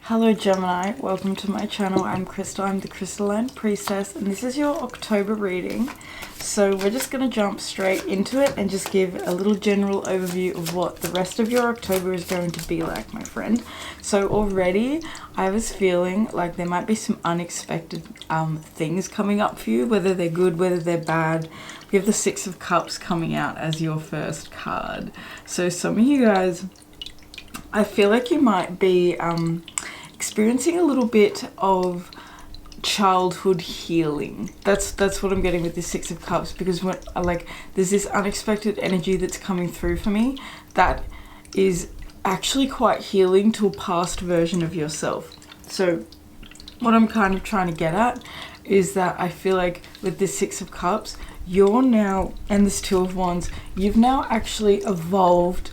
Hello Gemini, welcome to my channel. I'm Crystal, I'm the Crystalline Priestess, and this is your October reading. So we're just going to jump straight into it and just give a little general overview of what the rest of your October is going to be like, my friend. So already I was feeling like there might be some unexpected things coming up for you, whether they're good, whether they're bad. We have the Six of Cups coming out as your first card. So some of you guys, I feel like you might be experiencing a little bit of childhood healing. That's what I'm getting with this Six of Cups, because when there's this unexpected energy that's coming through for me that is actually quite healing to a past version of yourself. So what I'm kind of trying to get at is that I feel like with this Six of Cups, you're now, and this Two of Wands, you've now actually evolved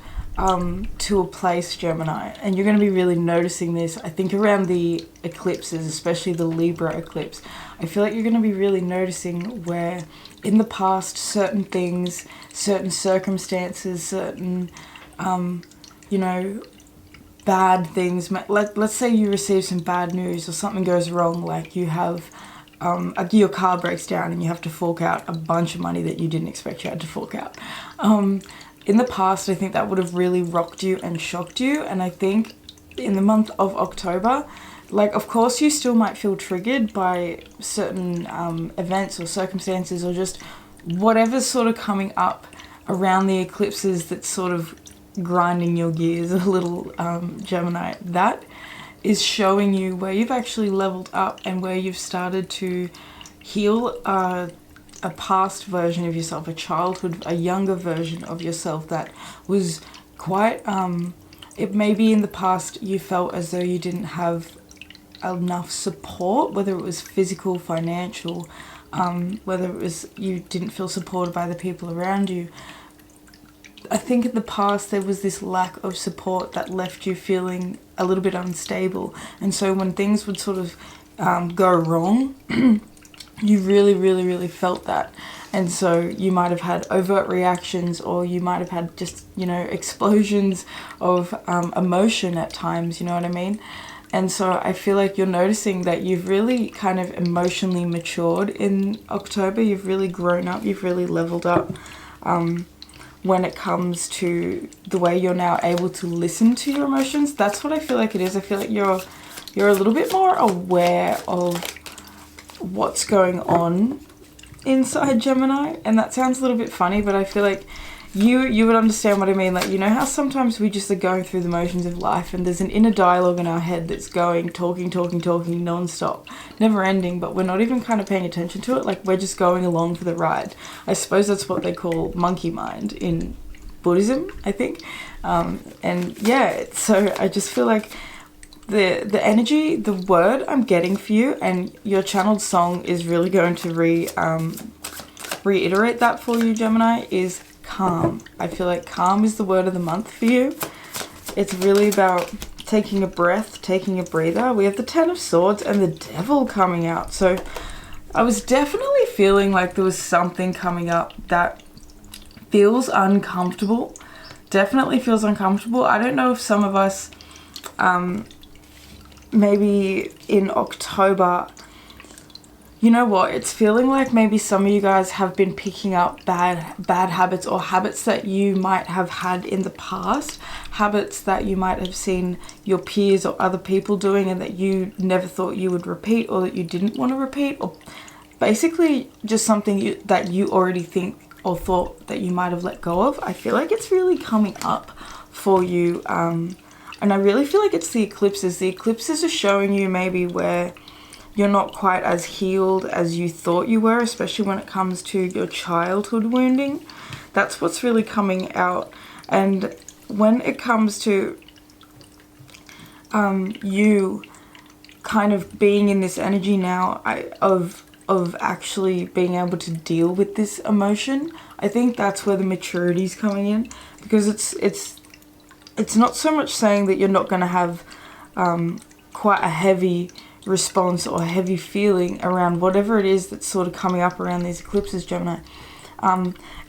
to a place, Gemini, and you're going to be really noticing this, I think, around the eclipses, especially the Libra eclipse. I feel like you're going to be really noticing where in the past certain things, certain circumstances, certain bad things, let's say you receive some bad news or something goes wrong, like you have your car breaks down and you have to fork out a bunch of money that you didn't expect you had to fork out. In the past, I think that would have really rocked you and shocked you. And I think in the month of October, of course, you still might feel triggered by certain events or circumstances or just whatever's sort of coming up around the eclipses that's sort of grinding your gears a little, Gemini. That is showing you where you've actually leveled up and where you've started to heal a past version of yourself, a childhood, a younger version of yourself that was quite, it maybe in the past you felt as though you didn't have enough support, whether it was physical, financial, whether it was you didn't feel supported by the people around you. I think in the past there was this lack of support that left you feeling a little bit unstable, and so when things would sort of go wrong, you really felt that. And so you might have had overt reactions, or you might have had just, explosions of emotion at times, you know what I mean? And so I feel like you're noticing that you've really kind of emotionally matured in October. You've really grown up, you've really leveled up when it comes to the way you're now able to listen to your emotions. That's what I feel like it is. I feel like you're a little bit more aware of what's going on inside, Gemini, and that sounds a little bit funny, but I feel like you would understand what I mean. Like, you know how sometimes we just are going through the motions of life and there's an inner dialogue in our head that's going, talking non-stop, never ending, but we're not even kind of paying attention to it. Like, we're just going along for the ride. I suppose that's what they call monkey mind in Buddhism, I think. And yeah, so I just feel like the energy, the word I'm getting for you, and your channeled song is really going to reiterate that for you, Gemini, is calm. I feel like calm is the word of the month for you. It's really about taking a breath, taking a breather. We have the Ten of Swords and the Devil coming out. So I was definitely feeling like there was something coming up that feels uncomfortable. Definitely feels uncomfortable. I don't know if some of us maybe in October, you know what, it's feeling like maybe some of you guys have been picking up bad habits, or habits that you might have had in the past, habits that you might have seen your peers or other people doing and that you never thought you would repeat, or that you didn't want to repeat, or basically just something that you already think or thought that you might have let go of. I feel like it's really coming up for you, and I really feel like it's the eclipses. The eclipses are showing you maybe where you're not quite as healed as you thought you were, especially when it comes to your childhood wounding. That's what's really coming out. And when it comes to you kind of being in this energy now of actually being able to deal with this emotion, I think that's where the maturity is coming in, because it's not so much saying that you're not going to have quite a heavy response or a heavy feeling around whatever it is that's sort of coming up around these eclipses, Gemini.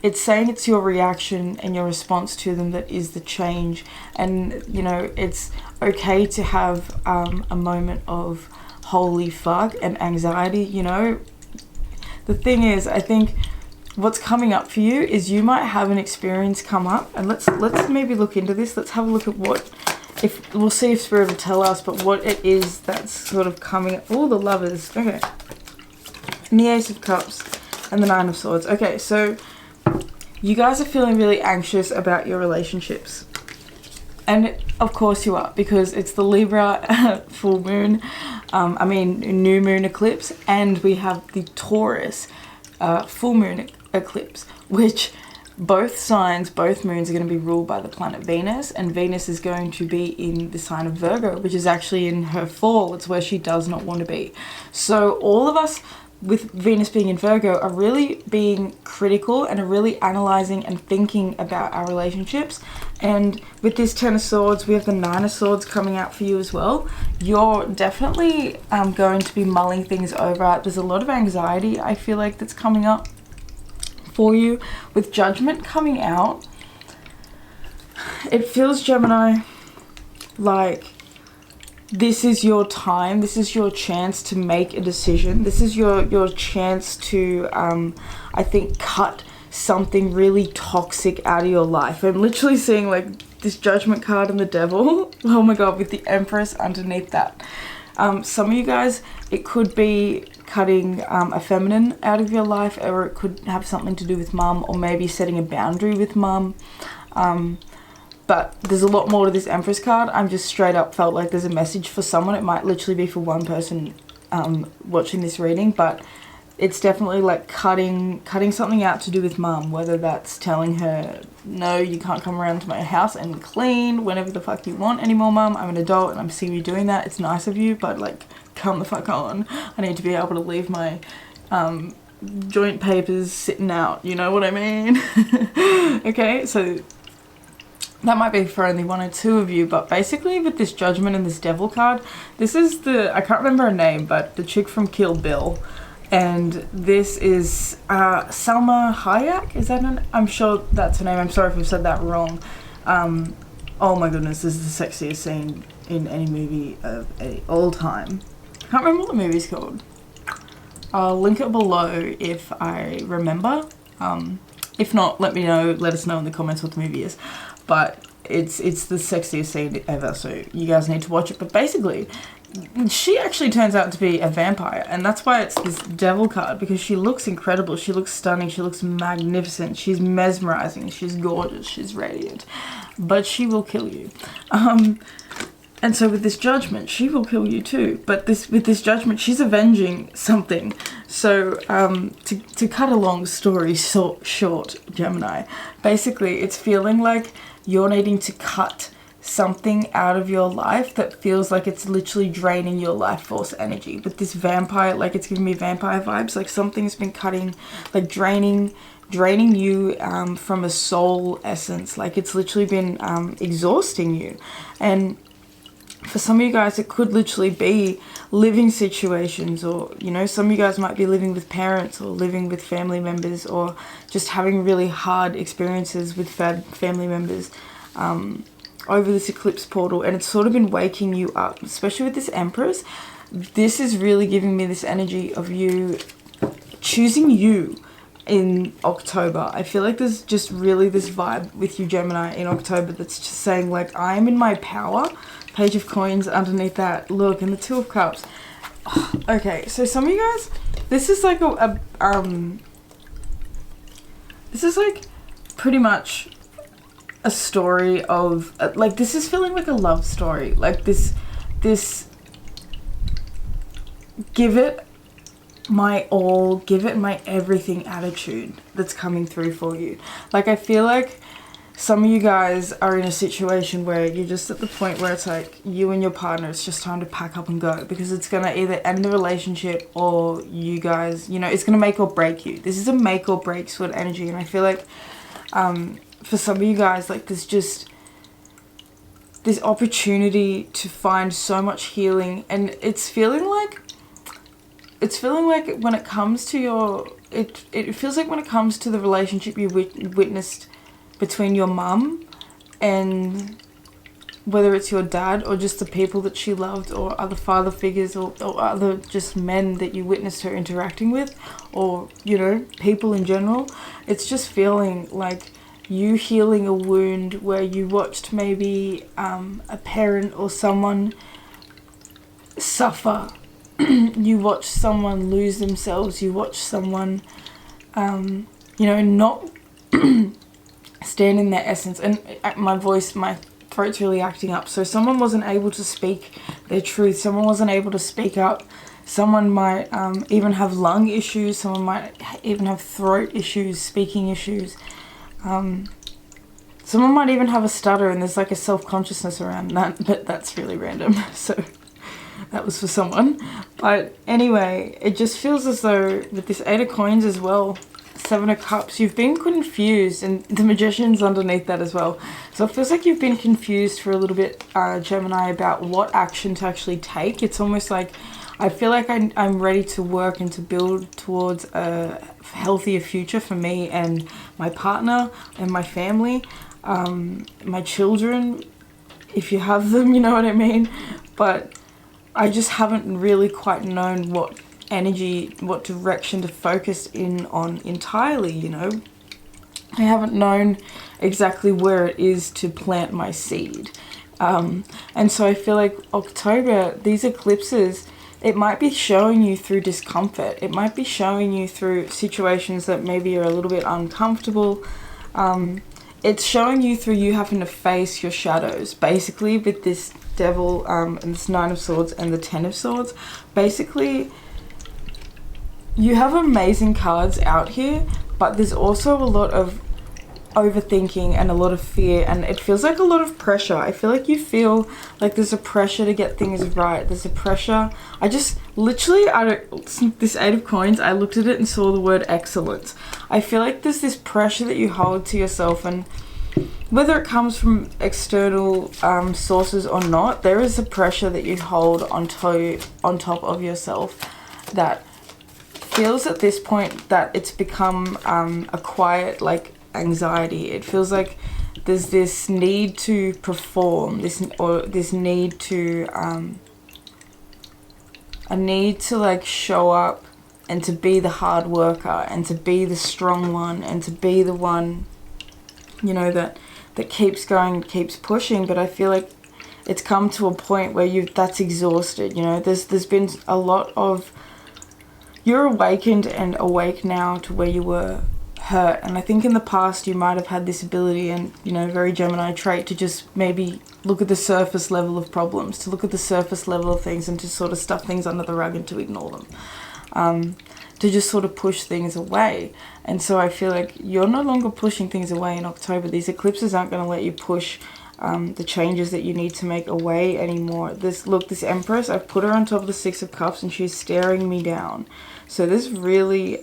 It's saying it's your reaction and your response to them that is the change. And, you know, it's okay to have a moment of holy fuck and anxiety, you know. The thing is, I think what's coming up for you is you might have an experience come up, and let's maybe look into this. Let's have a look at what, if we'll see if Spirit will tell us, but what it is that's sort of coming up. Oh, the Lovers. Okay. And the Ace of Cups and the Nine of Swords. Okay, so you guys are feeling really anxious about your relationships. And of course you are, because it's the Libra full moon, new moon eclipse, and we have the Taurus full moon eclipse, which both signs, both moons are going to be ruled by the planet Venus, and Venus is going to be in the sign of Virgo, which is actually in her fall. It's where she does not want to be. So all of us with Venus being in Virgo are really being critical and are really analyzing and thinking about our relationships. And with this Ten of Swords, we have the Nine of Swords coming out for you as well. You're definitely going to be mulling things over. There's a lot of anxiety, I feel like, that's coming up for you. With Judgment coming out, it feels, Gemini, like this is your time. This is your chance to make a decision. This is your chance to, I think, cut something really toxic out of your life. I'm literally seeing like this Judgment card and the Devil. Oh my god, with the Empress underneath that. Some of you guys, it could be cutting a feminine out of your life, or it could have something to do with mum, or maybe setting a boundary with mum. But there's a lot more to this Empress card. I'm just straight up felt like there's a message for someone. It might literally be for one person watching this reading, but it's definitely like cutting something out to do with mum, whether that's telling her, no, you can't come around to my house and clean whenever the fuck you want anymore, mum. I'm an adult and I'm seeing you doing that. It's nice of you, but like, come the fuck on. I need to be able to leave my joint papers sitting out, you know what I mean? Okay, so that might be for only one or two of you, but basically with this Judgment and this Devil card, this is the, I can't remember her name, but the chick from Kill Bill. And this is Salma Hayek, is that an, I'm sure that's her name, I'm sorry if I've said that wrong. Oh my goodness, this is the sexiest scene in any movie of all time. Can't remember what the movie's called. I'll link it below if I remember. If not, let us know in the comments what the movie is. But it's the sexiest scene ever, so you guys need to watch it. But basically, she actually turns out to be a vampire, and that's why it's this Devil card, because she looks incredible, she looks stunning, she looks magnificent, she's mesmerizing, she's gorgeous, she's radiant, but she will kill you. And so with this Judgment, she will kill you too, but with this Judgment, she's avenging something. So to cut a long story short, Gemini, basically it's feeling like you're needing to cut something out of your life that feels like it's literally draining your life force energy. With this vampire, like it's giving me vampire vibes, like something's been cutting, like draining you from a soul essence, like it's literally been exhausting you. And for some of you guys, it could literally be living situations, or, you know, some of you guys might be living with parents or living with family members, or just having really hard experiences with family members over this eclipse portal, and it's sort of been waking you up, especially with this Empress. This is really giving me this energy of you choosing you in October. I feel like there's just really this vibe with you, Gemini, in October that's just saying like, I am in my power. Page of Coins underneath that, look, and the Two of Cups. Oh, okay, so some of you guys, this is like this is like pretty much a story of like, this is feeling like a love story, like this give it my all, give it my everything attitude that's coming through for you. Like, I feel like some of you guys are in a situation where you're just at the point where it's like you and your partner, it's just time to pack up and go, because it's gonna either end the relationship, or you guys, you know, it's gonna make or break you. This is a make or break sort of energy, and I feel like for some of you guys, like, there's just this opportunity to find so much healing, and it's feeling like it's feeling like when it comes to your, it feels like when it comes to the relationship you witnessed between your mum and whether it's your dad or just the people that she loved or other father figures or other just men that you witnessed her interacting with, or, you know, people in general. It's just feeling like you healing a wound where you watched maybe a parent or someone suffer. You watch someone lose themselves. You watch someone, you know, not stand in their essence. And my voice, my throat's really acting up. So someone wasn't able to speak their truth. Someone wasn't able to speak up. Someone might even have lung issues. Someone might even have throat issues, speaking issues. Someone might even have a stutter, and there's like a self-consciousness around that, but that's really random. So that was for someone. But anyway, it just feels as though with this 8 of coins as well, 7 of cups, you've been confused, and the magician's underneath that as well. So it feels like you've been confused for a little bit, Gemini, about what action to actually take. It's almost like I feel like I'm ready to work and to build towards a healthier future for me and my partner and my family, my children, if you have them, you know what I mean. But I just haven't really quite known what energy, what direction to focus in on entirely, you know. I haven't known exactly where it is to plant my seed. And so I feel like October, these eclipses, it might be showing you through discomfort. It might be showing you through situations that maybe are a little bit uncomfortable. It's showing you through you having to face your shadows. Basically, with this Devil and this 9 of Swords and the 10 of Swords, basically, you have amazing cards out here, but there's also a lot of overthinking and a lot of fear, and it feels like a lot of pressure. I feel like you feel like there's a pressure to get things right. There's a pressure. I just literally, this 8 of coins, I looked at it and saw the word excellence. I feel like there's this pressure that you hold to yourself, and whether it comes from external sources or not, there is a pressure that you hold on top of yourself that feels at this point that it's become a quiet, like, anxiety. It feels like there's this need to perform, this need to a need to like show up and to be the hard worker and to be the strong one and to be the one, you know, that keeps going, keeps pushing. But I feel like it's come to a point where that's exhausted, you know. There's been a lot of, you're awakened and awake now to where you were hurt, and I think in the past you might have had this ability, and, you know, very Gemini trait, to just maybe look at the surface level of problems, to look at the surface level of things and to sort of stuff things under the rug and to ignore them, to just sort of push things away. And so I feel like you're no longer pushing things away in October. These eclipses aren't going to let you push the changes that you need to make away anymore. This Empress, I've put her on top of the 6 of Cups and she's staring me down. So there's really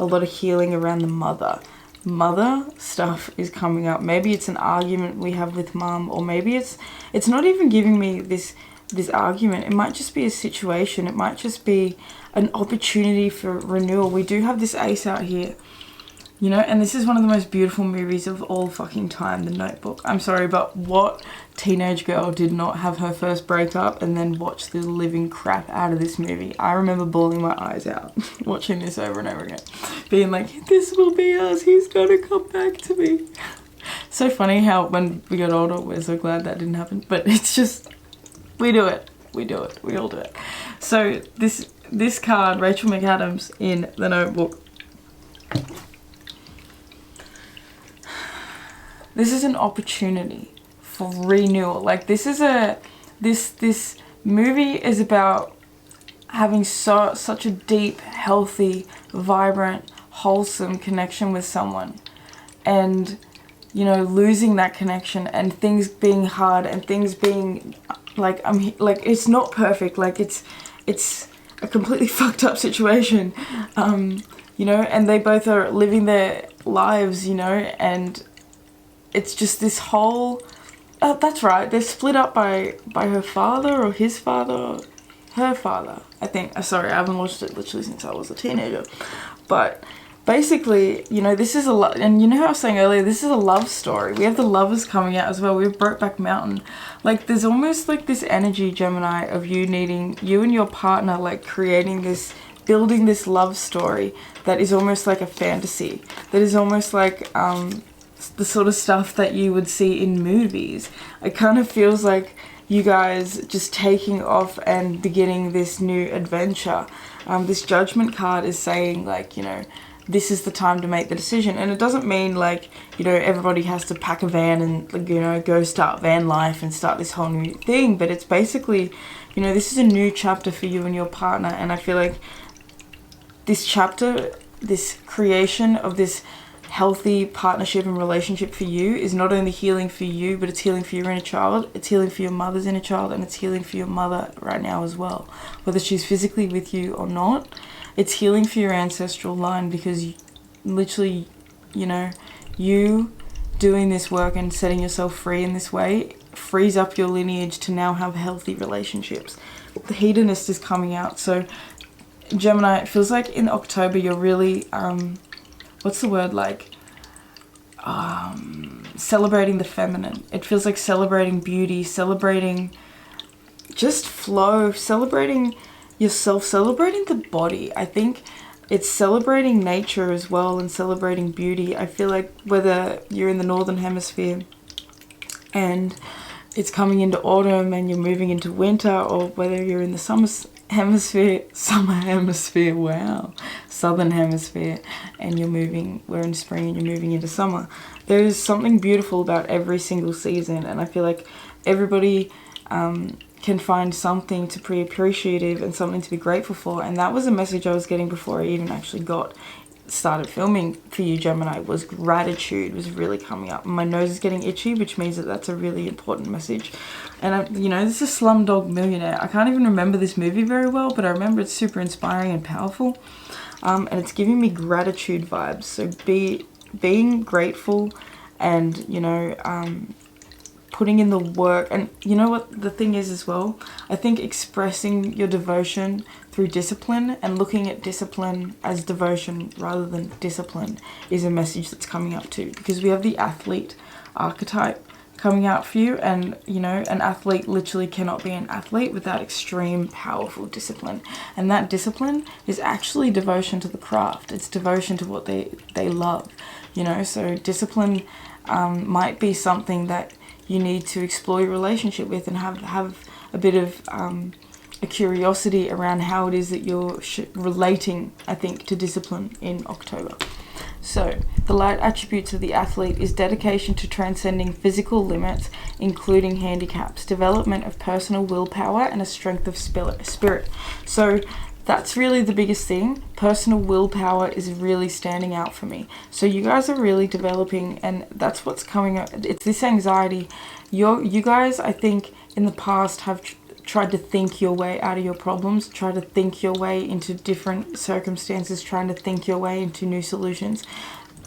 a lot of healing around the mother stuff is coming up. Maybe it's an argument we have with mum, or maybe it's not even giving me this argument. It might just be a situation. It might just be an opportunity for renewal. We do have this ace out here, you know, and this is one of the most beautiful movies of all fucking time, The Notebook. I'm sorry, but what teenage girl did not have her first breakup and then watch the living crap out of this movie? I remember bawling my eyes out watching this over and over again, being like, this will be us, he's gonna come back to me. So funny how when we got older, we're so glad that didn't happen, but it's just, we do it, we all do it. So this card, Rachel McAdams in The Notebook, this is an opportunity for renewal. Like, this movie is about having such a deep, healthy, vibrant, wholesome connection with someone, and, you know, losing that connection and things being hard and things being like, it's not perfect. Like, it's a completely fucked up situation, you know, and they both are living their lives, you know, and it's just this whole, that's right, they're split up by her father or his father, or her father. I think. Sorry, I haven't watched it literally since I was a teenager. But basically, you know, this is a lot, and you know how I was saying earlier, this is a love story. We have the lovers coming out as well. We have Brokeback Mountain. Like, there's almost like this energy, Gemini, of you needing, you and your partner, like, creating this, building this love story that is almost like a fantasy. That is almost like the sort of stuff that you would see in movies. It kind of feels like you guys just taking off and beginning this new adventure. This Judgment card is saying, like, you know, this is the time to make the decision. And it doesn't mean, like, you know, everybody has to pack a van and, like, you know, go start van life and start this whole new thing. But it's basically, you know, this is a new chapter for you and your partner. And I feel like this chapter, this creation of this healthy partnership and relationship for you is not only healing for you, but it's healing for your inner child, it's healing for your mother's inner child, and it's healing for your mother right now as well. Whether she's physically with you or not, it's healing for your ancestral line, because you, literally, you know, you doing this work and setting yourself free in this way frees up your lineage to now have healthy relationships. The hedonist is coming out. So Gemini, it feels like in October you're really what's the word, like celebrating the feminine. It feels like celebrating beauty, celebrating just flow, celebrating yourself, celebrating the body. I think it's celebrating nature as well and celebrating beauty. I feel like whether you're in the northern hemisphere and it's coming into autumn and you're moving into winter, or whether you're in the southern hemisphere, and we're in spring and you're moving into summer, there is something beautiful about every single season. And I feel like everybody can find something to be appreciative and something to be grateful for. And that was a message I was getting before I even actually started filming for you, Gemini, was gratitude was really coming up. My nose is getting itchy, which means that that's a really important message. And you know, this is Slumdog Millionaire. I can't even remember this movie very well, but I remember it's super inspiring and powerful. And it's giving me gratitude vibes. So being grateful and, you know, putting in the work. And you know what the thing is as well? I think expressing your devotion through discipline and looking at discipline as devotion rather than discipline is a message that's coming up too. Because we have the athlete archetype coming out for you, and you know, an athlete literally cannot be an athlete without extreme powerful discipline. And that discipline is actually devotion to the craft. It's devotion to what they love, you know. So discipline might be something that you need to explore your relationship with and have a bit of a curiosity around how it is that you're relating, I think, to discipline in October. So the light attributes of the athlete is dedication to transcending physical limits, including handicaps, development of personal willpower, and a strength of spirit. So that's really the biggest thing. Personal willpower is really standing out for me. So you guys are really developing, and that's what's coming up. It's this anxiety. You guys, I think, in the past have tried to think your way out of your problems, try to think your way into different circumstances, trying to think your way into new solutions.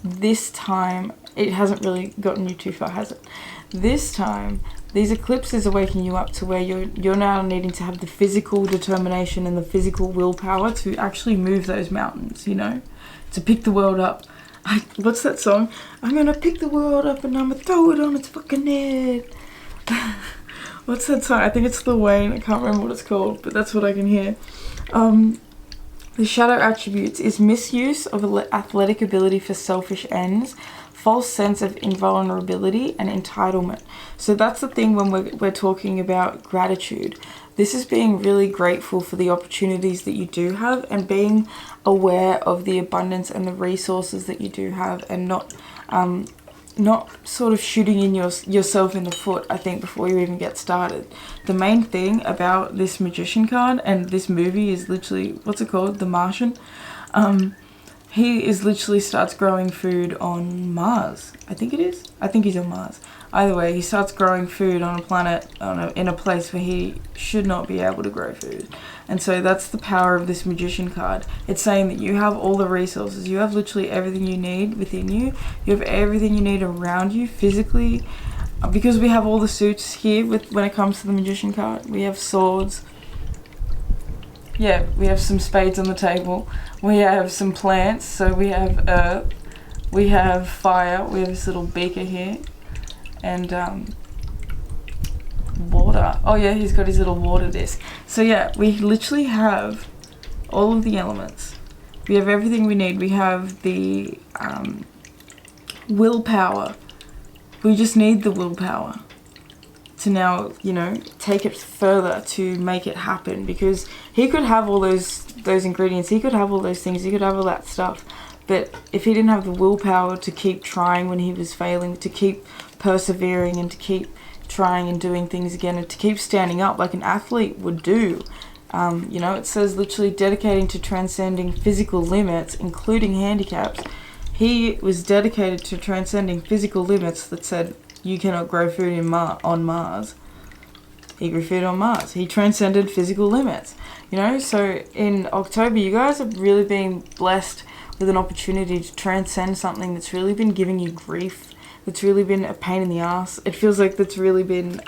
This time, it hasn't really gotten you too far, has it? This time, these eclipses are waking you up to where you're now needing to have the physical determination and the physical willpower to actually move those mountains, you know? To pick the world up. What's that song? I'm gonna pick the world up and I'm gonna throw it on its fucking head. What's that song? I think it's Lil Wayne. I can't remember what it's called, but that's what I can hear. The shadow attributes is misuse of athletic ability for selfish ends, false sense of invulnerability, and entitlement. So that's the thing when we're talking about gratitude. This is being really grateful for the opportunities that you do have and being aware of the abundance and the resources that you do have, and not sort of shooting in yourself in the foot, I think, before you even get started. The main thing about this Magician card and this movie is literally, what's it called? The Martian. He is literally starts growing food on Mars. I think it is. I think he's on Mars. Either way, he starts growing food on a planet, in a place where he should not be able to grow food. And so that's the power of this Magician card. It's saying that you have all the resources. You have literally everything you need within you. You have everything you need around you physically. Because we have all the suits here when it comes to the Magician card. We have swords. yeah, we have some spades on the table. We have some plants, so we have earth, we have fire, we have this little beaker here, and water. Oh yeah, he's got his little water disc. So yeah, we literally have all of the elements. We have everything we need. We have the willpower. We just need the willpower to now, you know, take it further to make it happen, because he could have all those ingredients, he could have all those things, he could have all that stuff, but if he didn't have the willpower to keep trying when he was failing, to keep persevering and to keep trying and doing things again and to keep standing up like an athlete would do, you know, it says literally dedicating to transcending physical limits, including handicaps. He was dedicated to transcending physical limits that said you cannot grow food on Mars. He grew food on Mars. He transcended physical limits. You know, so in October, you guys have really been blessed with an opportunity to transcend something that's really been giving you grief, that's really been a pain in the ass. It feels like that's really been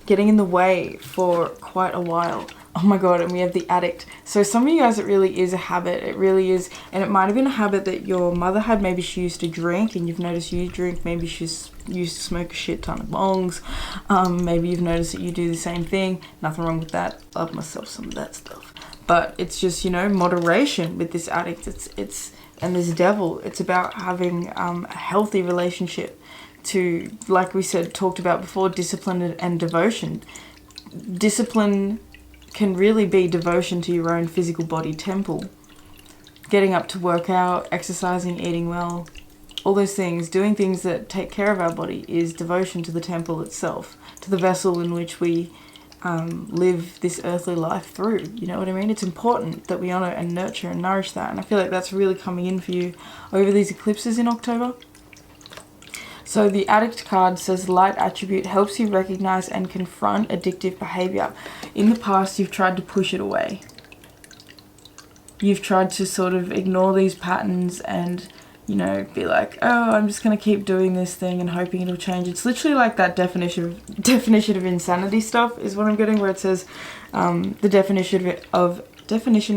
getting in the way for quite a while. Oh my god, and we have the addict. So some of you guys, it really is a habit. It really is. And it might have been a habit that your mother had. Maybe she used to drink and you've noticed you drink. Maybe she's used to smoke a shit ton of bongs. Maybe you've noticed that you do the same thing. Nothing wrong with that. Love myself some of that stuff. But it's just, you know, moderation with this addict. It's and this devil. It's about having a healthy relationship to, like we said, talked about before, discipline and devotion. Discipline can really be devotion to your own physical body temple. Getting up to work out, exercising, eating well, all those things, doing things that take care of our body is devotion to the temple itself, to the vessel in which we live this earthly life through. You know what I mean? It's important that we honor and nurture and nourish that. And I feel like that's really coming in for you over these eclipses in October. So the addict card says light attribute helps you recognize and confront addictive behavior. In the past, you've tried to push it away. You've tried to sort of ignore these patterns and, you know, be like, oh, I'm just going to keep doing this thing and hoping it'll change. It's literally like that definition of insanity stuff is what I'm getting, where it says the definition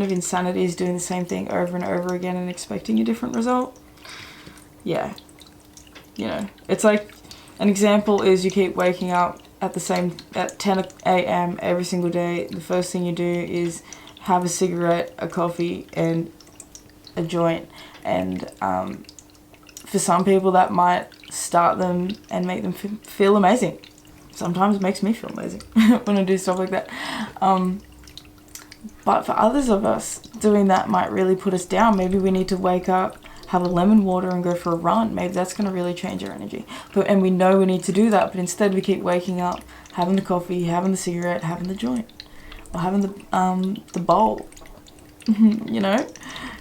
of insanity is doing the same thing over and over again and expecting a different result. Yeah. You know, it's like, an example is you keep waking up at 10 a.m. every single day. The first thing you do is have a cigarette, a coffee, and a joint. And for some people that might start them and make them feel amazing. Sometimes it makes me feel amazing when I do stuff like that. But for others of us, doing that might really put us down. Maybe we need to wake up, have a lemon water and go for a run. Maybe that's going to really change our energy. And we know we need to do that, but instead we keep waking up, having the coffee, having the cigarette, having the joint, or having the bowl. You know?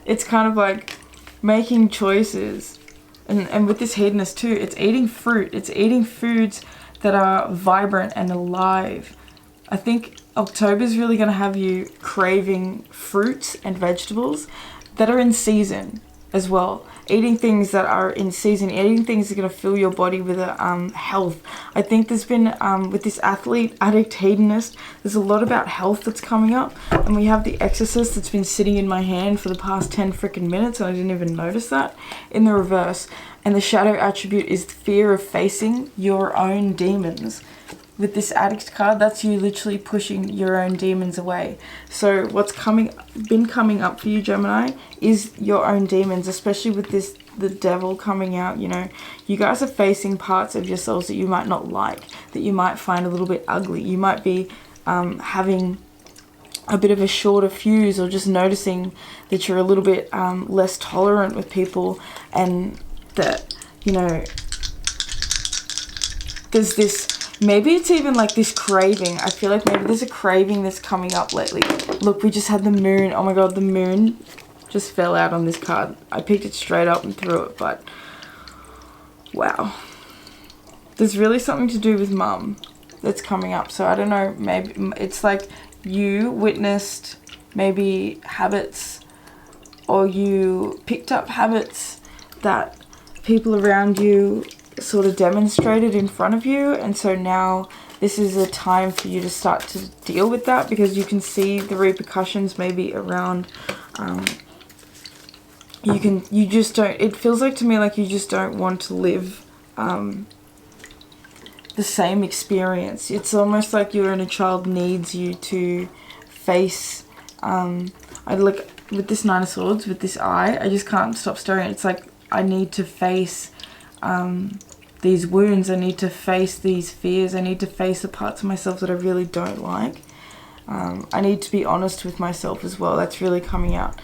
It's kind of like making choices. And with this hedonist too, it's eating fruit. It's eating foods that are vibrant and alive. I think October's really going to have you craving fruits and vegetables that are in season as well. Eating things that are in season, eating things that are going to fill your body with health. I think there's been, with this athlete, addict, hedonist, there's a lot about health that's coming up. And we have the Exorcist that's been sitting in my hand for the past 10 freaking minutes and I didn't even notice that, in the reverse. And the shadow attribute is fear of facing your own demons. With this addict card, that's you literally pushing your own demons away. So what's been coming up for you, Gemini, is your own demons, especially with the devil coming out. You know, you guys are facing parts of yourselves that you might not like, that you might find a little bit ugly. You might be having a bit of a shorter fuse, or just noticing that you're a little bit less tolerant with people, and that, you know, there's this, maybe it's even like this craving. I feel like maybe there's a craving that's coming up lately. Look, we just had the moon. Oh my god, the moon just fell out on this card. I picked it straight up and threw it, but wow. There's really something to do with mum that's coming up. So I don't know, maybe it's like you witnessed maybe habits, or you picked up habits that people around you sort of demonstrated in front of you, and so now this is a time for you to start to deal with that, because you can see the repercussions maybe around, you just don't, it feels like to me like you just don't want to live the same experience. It's almost like your inner child needs you to face, I look with this Nine of Swords, with this eye, I just can't stop staring. It's like I need to face these wounds, I need to face these fears, I need to face the parts of myself that I really don't like. I need to be honest with myself as well. That's really coming out.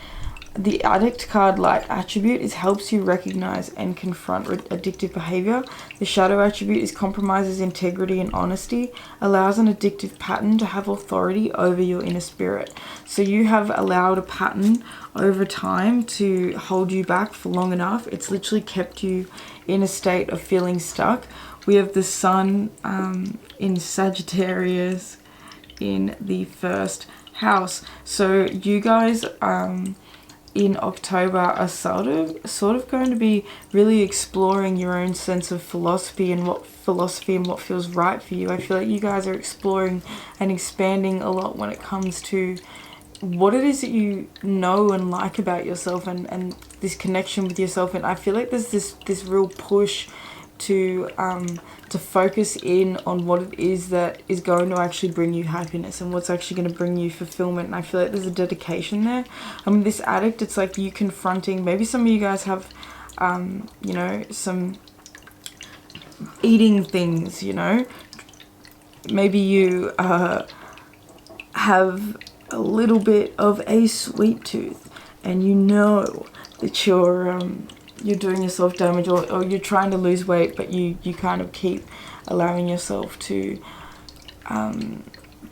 The Addict card, Light attribute, is helps you recognize and confront addictive behavior. The Shadow attribute is compromises integrity and honesty, allows an addictive pattern to have authority over your inner spirit. So you have allowed a pattern over time to hold you back for long enough. It's literally kept you in a state of feeling stuck. We have the Sun in Sagittarius in the first house. So you guys in October are sort of going to be really exploring your own sense of philosophy and what feels right for you. I feel like you guys are exploring and expanding a lot when it comes to what it is that you know and like about yourself, and this connection with yourself. And I feel like there's this real push to focus in on what it is that is going to actually bring you happiness and what's actually going to bring you fulfillment. And I feel like there's a dedication there. I mean, this Addict, it's like you confronting, maybe some of you guys have you know, some eating things, you know, maybe you have a little bit of a sweet tooth, and you know that you're doing yourself damage, or you're trying to lose weight, but you kind of keep allowing yourself to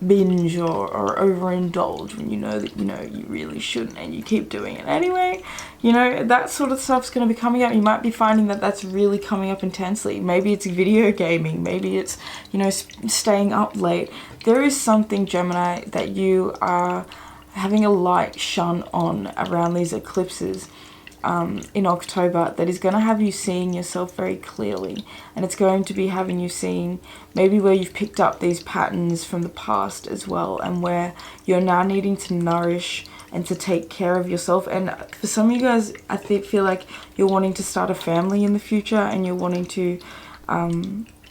binge or overindulge when you know that you really shouldn't, and you keep doing it anyway. You know, that sort of stuff's going to be coming up. You might be finding that that's really coming up intensely. Maybe it's video gaming, maybe it's, you know, staying up late. There is something, Gemini, that you are having a light shone on around these eclipses in October that is going to have you seeing yourself very clearly, and it's going to be having you seeing maybe where you've picked up these patterns from the past as well, and where you're now needing to nourish and to take care of yourself. And for some of you guys, I feel like you're wanting to start a family in the future, and you're wanting to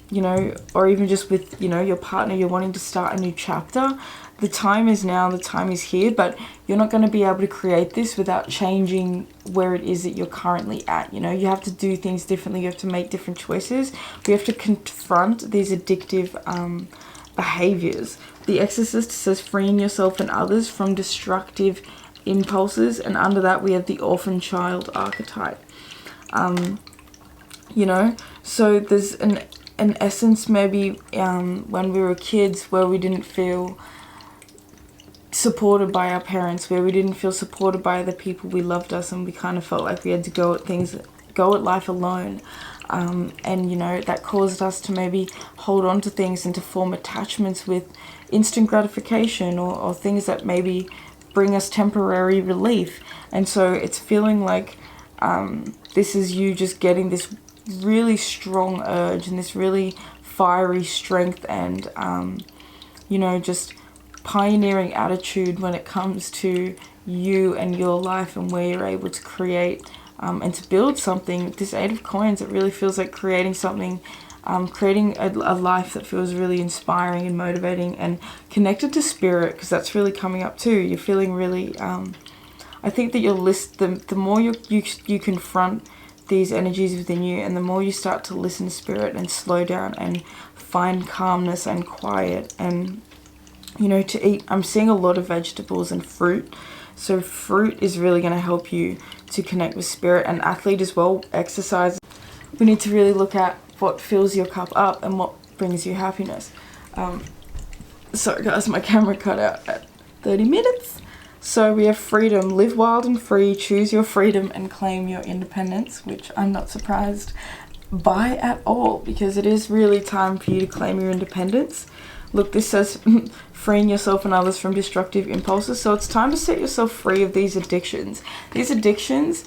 you know, or even just with, you know, your partner, you're wanting to start a new chapter. The time is now, the time is here, but you're not going to be able to create this without changing where it is that you're currently at. You know, you have to do things differently, you have to make different choices. We have to confront these addictive behaviors. The Exorcist says freeing yourself and others from destructive impulses, and under that we have the orphan child archetype. You know, so there's an essence maybe when we were kids where we didn't feel supported by our parents, where we didn't feel supported by the people we loved us, and we kind of felt like we had to go at life alone. And you know, that caused us to maybe hold on to things and to form attachments with instant gratification, or things that maybe bring us temporary relief. And so it's feeling like this is you just getting this really strong urge and this really fiery strength, and you know, just pioneering attitude when it comes to you and your life and where you're able to create and to build something. This Eight of Coins, it really feels like creating something, creating a life that feels really inspiring and motivating and connected to spirit, because that's really coming up too. You're feeling really I think that the more you confront these energies within you, and the more you start to listen to spirit and slow down and find calmness and quiet, and you know, to eat. I'm seeing a lot of vegetables and fruit. So fruit is really going to help you to connect with spirit. And athlete as well, exercise. We need to really look at what fills your cup up and what brings you happiness. Sorry guys, my camera cut out at 30 minutes. So we have freedom. Live wild and free, choose your freedom and claim your independence, which I'm not surprised by at all, because it is really time for you to claim your independence. Look, this says freeing yourself and others from destructive impulses. So it's time to set yourself free of these addictions. These addictions,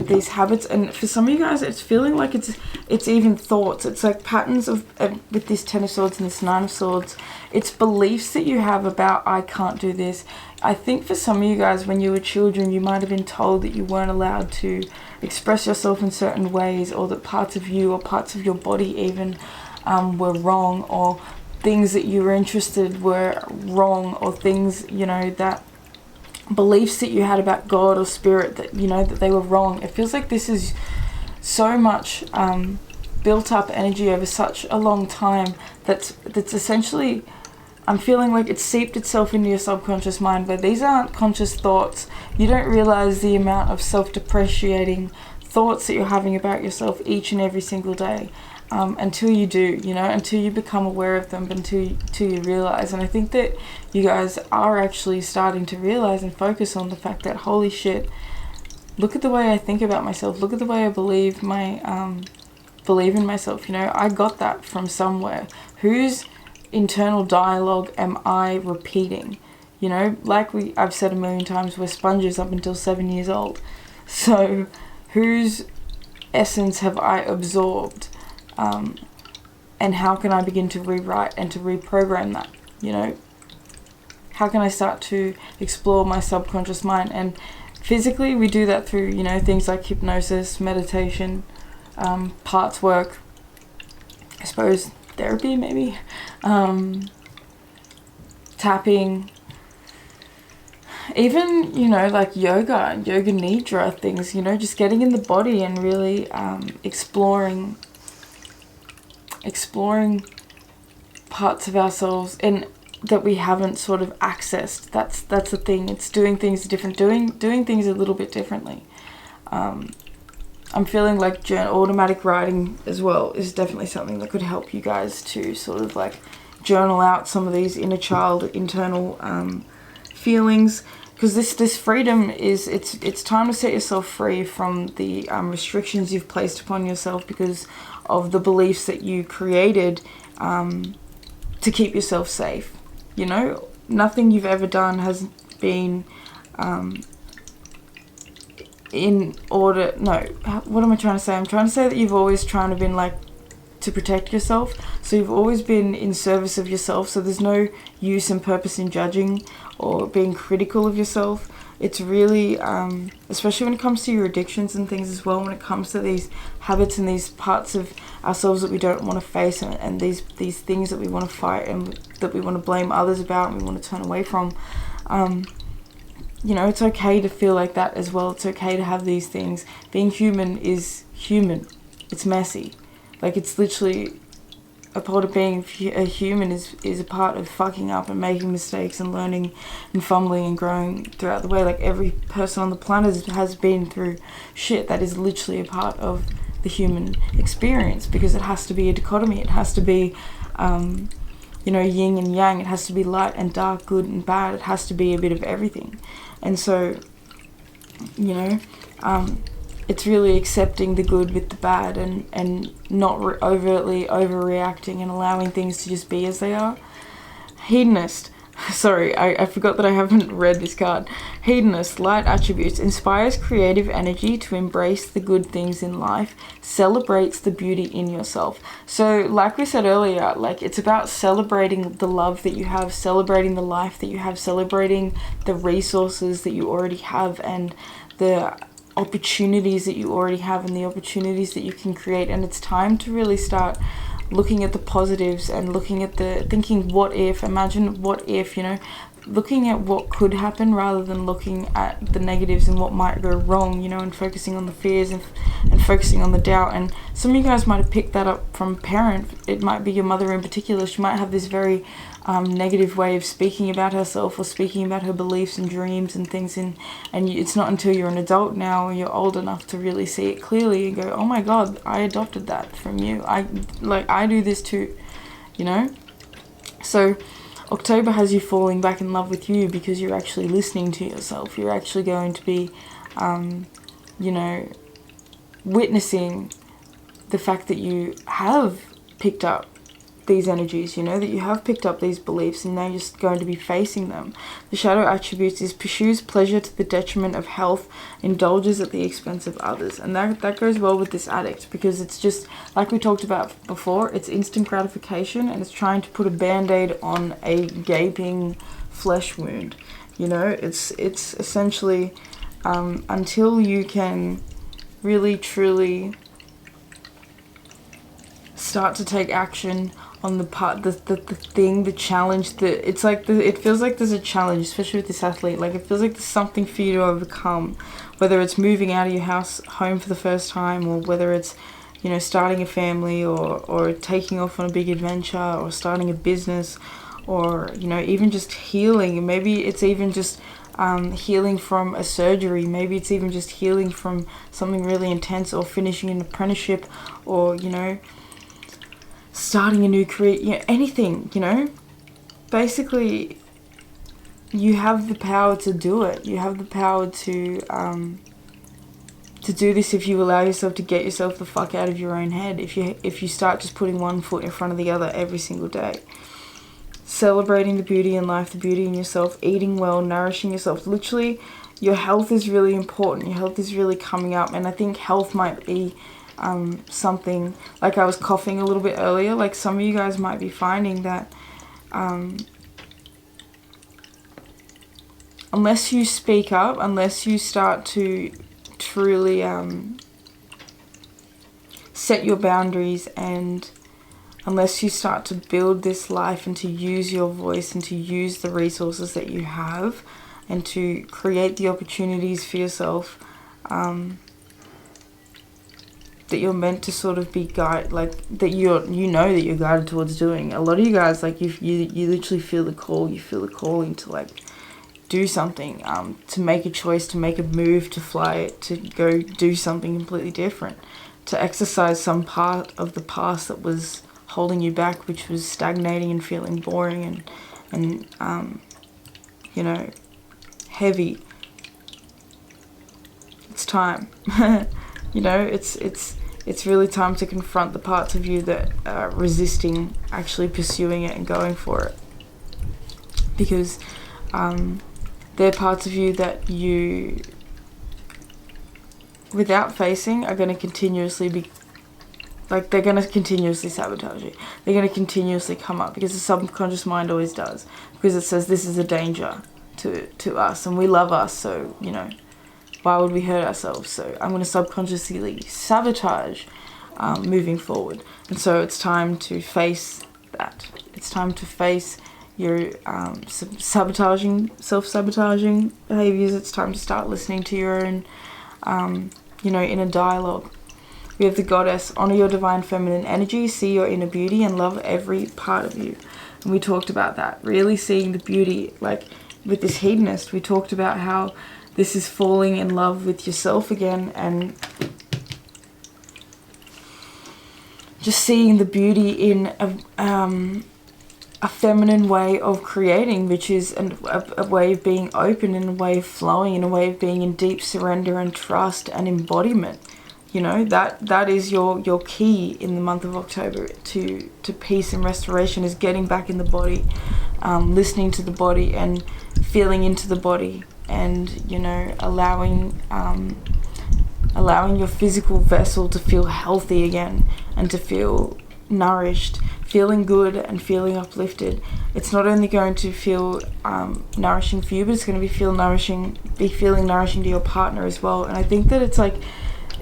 these habits, and for some of you guys, it's feeling like it's even thoughts. It's like patterns of with this Ten of Swords and this Nine of Swords. It's beliefs that you have about, I can't do this. I think for some of you guys, when you were children, you might have been told that you weren't allowed to express yourself in certain ways, or that parts of you or parts of your body even were wrong, or things that you were interested were wrong, or things, you know, that beliefs that you had about God or spirit that, you know, that they were wrong. It feels like this is so much built up energy over such a long time that's essentially, I'm feeling like it's seeped itself into your subconscious mind, but these aren't conscious thoughts. You don't realize the amount of self-depreciating thoughts that you're having about yourself each and every single day, until you do, you know, until you become aware of them, until you realize. And I think that you guys are actually starting to realize and focus on the fact that, holy shit, look at the way I think about myself, look at the way I believe in myself, you know, I got that from somewhere. Whose internal dialogue am I repeating? You know, like I've said a million times, we're sponges up until 7 years old. So whose essence have I absorbed? And how can I begin to rewrite and to reprogram that? You know, how can I start to explore my subconscious mind? And physically we do that through, you know, things like hypnosis, meditation, parts work, I suppose therapy maybe, tapping, even, you know, like yoga nidra things, you know, just getting in the body and really exploring parts of ourselves and that we haven't sort of accessed. That's the thing. It's doing things different, doing things a little bit differently. I'm feeling like automatic writing as well is definitely something that could help you guys to sort of like journal out some of these inner child internal feelings, because this freedom is, it's time to set yourself free from the restrictions you've placed upon yourself because of the beliefs that you created to keep yourself safe. You know, nothing you've ever done has been in order, no, what am I trying to say? I'm trying to say that you've always trying to been like to protect yourself. So you've always been in service of yourself. So there's no use and purpose in judging or being critical of yourself. It's really, especially when it comes to your addictions and things as well, when it comes to these habits and these parts of ourselves that we don't want to face, and these things that we want to fight and that we want to blame others about and we want to turn away from. You know, it's okay to feel like that as well. It's okay to have these things. Being human is human. It's messy. Like, it's literally a part of being a human is a part of fucking up and making mistakes and learning and fumbling and growing throughout the way. Like, every person on the planet has been through shit. That is literally a part of the human experience, because it has to be a dichotomy. It has to be, you know, yin and yang. It has to be light and dark, good and bad. It has to be a bit of everything. And so, you know, it's really accepting the good with the bad and not overtly overreacting and allowing things to just be as they are. Hedonist. Sorry, I forgot that I haven't read this card. Hedonist, light attributes, inspires creative energy to embrace the good things in life, celebrates the beauty in yourself. So like we said earlier, like, it's about celebrating the love that you have, celebrating the life that you have, celebrating the resources that you already have and the opportunities that you already have and the opportunities that you can create. And it's time to really start looking at the positives and looking at thinking what if, imagine what if, you know, looking at what could happen rather than looking at the negatives and what might go wrong, you know, and focusing on the fears and focusing on the doubt. And some of you guys might have picked that up from a parent. It might be your mother in particular. She might have this very negative way of speaking about herself or speaking about her beliefs and dreams and things, and it's not until you're an adult now or you're old enough to really see it clearly and go, oh my god, I adopted that from you. I do this too, you know. So October has you falling back in love with you because you're actually listening to yourself. You're actually going to be you know, witnessing the fact that you have picked up these energies, you know, that you have picked up these beliefs and now you're just going to be facing them. The shadow attributes is pursues pleasure to the detriment of health, indulges at the expense of others. And that goes well with this addict, because it's just, like we talked about before, it's instant gratification and it's trying to put a band-aid on a gaping flesh wound. You know, it's essentially until you can really truly start to take action on the challenge, it's like it feels like there's a challenge, especially with this athlete. Like, it feels like there's something for you to overcome, whether it's moving out of your home for the first time, or whether it's, you know, starting a family, or taking off on a big adventure, or starting a business, or, you know, even just healing. Maybe it's even just healing from a surgery. Maybe it's even just healing from something really intense, or finishing an apprenticeship, or, you know, starting a new career, you know, anything, you know. Basically, you have the power to do it. You have the power to do this if you allow yourself to get yourself the fuck out of your own head. If you start just putting one foot in front of the other every single day. Celebrating the beauty in life, the beauty in yourself, eating well, nourishing yourself. Literally, your health is really important. Your health is really coming up, and I think health might be something, like I was coughing a little bit earlier, like some of you guys might be finding that unless you speak up, unless you start to truly set your boundaries, and unless you start to build this life and to use your voice and to use the resources that you have and to create the opportunities for yourself that you're meant to sort of be guided, like that you know that you're guided towards doing. A lot of you guys, like, you literally feel the call. You feel the calling to, like, do something, to make a choice, to make a move, to fly, to go do something completely different, to exercise some part of the past that was holding you back, which was stagnating and feeling boring and you know, heavy. It's time. You know, it's really time to confront the parts of you that are resisting actually pursuing it and going for it. Because they're parts of you that you, without facing, are going to continuously be, like, they're going to continuously sabotage you. They're going to continuously come up, because the subconscious mind always does. Because it says this is a danger to us, and we love us, so, you know, why would we hurt ourselves? So I'm going to subconsciously sabotage moving forward. And so it's time to face that. It's time to face your self-sabotaging behaviors. It's time to start listening to your own, you know, inner dialogue. We have the goddess. Honor your divine feminine energy, see your inner beauty, and love every part of you. And we talked about that, really seeing the beauty. Like with this hedonist, we talked about how this is falling in love with yourself again, and just seeing the beauty in a feminine way of creating, which is a way of being open, and a way of flowing, and a way of being in deep surrender and trust and embodiment. You know, that is your key in the month of October to peace and restoration, is getting back in the body, listening to the body and feeling into the body, and, you know, allowing your physical vessel to feel healthy again and to feel nourished, feeling good and feeling uplifted. It's not only going to feel nourishing for you, but it's going to be feeling nourishing to your partner as well. And I think that it's like,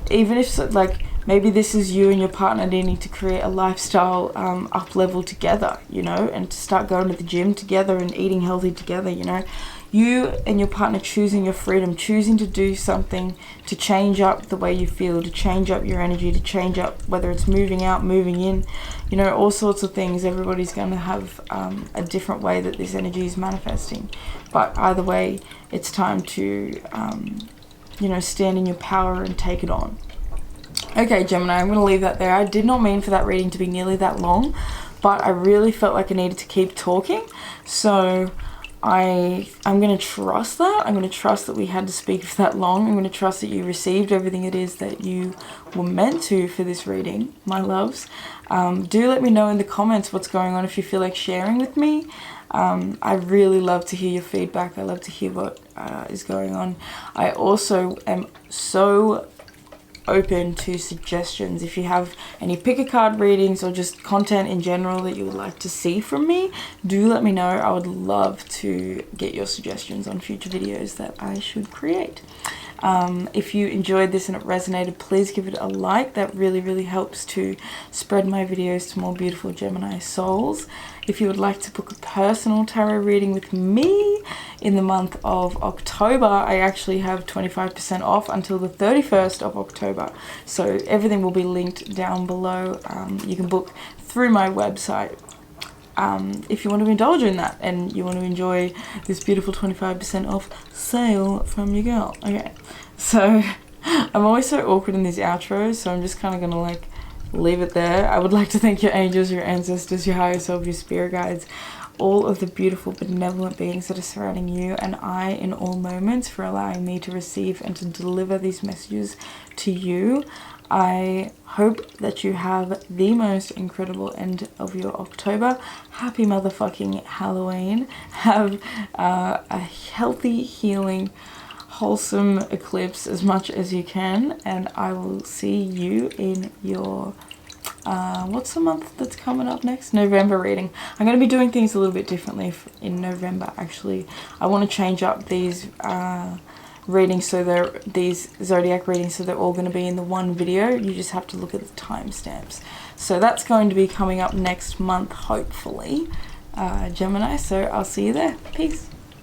even if, like, maybe this is you and your partner needing to create a lifestyle up level together, you know, and to start going to the gym together and eating healthy together, you know. You and your partner choosing your freedom, choosing to do something to change up the way you feel, to change up your energy, to change up whether it's moving out, moving in, you know, all sorts of things. Everybody's going to have a different way that this energy is manifesting. But either way, it's time to, you know, stand in your power and take it on. Okay, Gemini, I'm going to leave that there. I did not mean for that reading to be nearly that long, but I really felt like I needed to keep talking. So I'm going to trust that. I'm going to trust that we had to speak for that long. I'm going to trust that you received everything it is that you were meant to for this reading, my loves. Do let me know in the comments what's going on if you feel like sharing with me. I really love to hear your feedback. I love to hear what is going on. I also am so open to suggestions. If you have any pick a card readings or just content in general that you would like to see from me, do let me know. I would love to get your suggestions on future videos that I should create. If you enjoyed this and it resonated, please give it a like. That really helps to spread my videos to more beautiful Gemini souls. If you would like to book a personal tarot reading with me in the month of October, I actually have 25% off until the 31st of October. So everything will be linked down below. You can book through my website. If you want to indulge in that and you want to enjoy this beautiful 25% off sale from your girl. Okay, so I'm always so awkward in these outros, so I'm just kind of gonna like leave it there. I would like to thank your angels, your ancestors, your higher self, your spirit guides, all of the beautiful benevolent beings that are surrounding you and I in all moments, for allowing me to receive and to deliver these messages to you. I hope that you have the most incredible end of your October. Happy motherfucking Halloween. Have a healthy, healing, wholesome eclipse as much as you can, and I will see you in your what's the month that's coming up next? November reading. I'm going to be doing things a little bit differently in November, actually. I want to change up these readings, so these zodiac readings, so they're all going to be in the one video. You just have to look at the timestamps. So that's going to be coming up next month, hopefully, Gemini. So I'll see you there. Peace.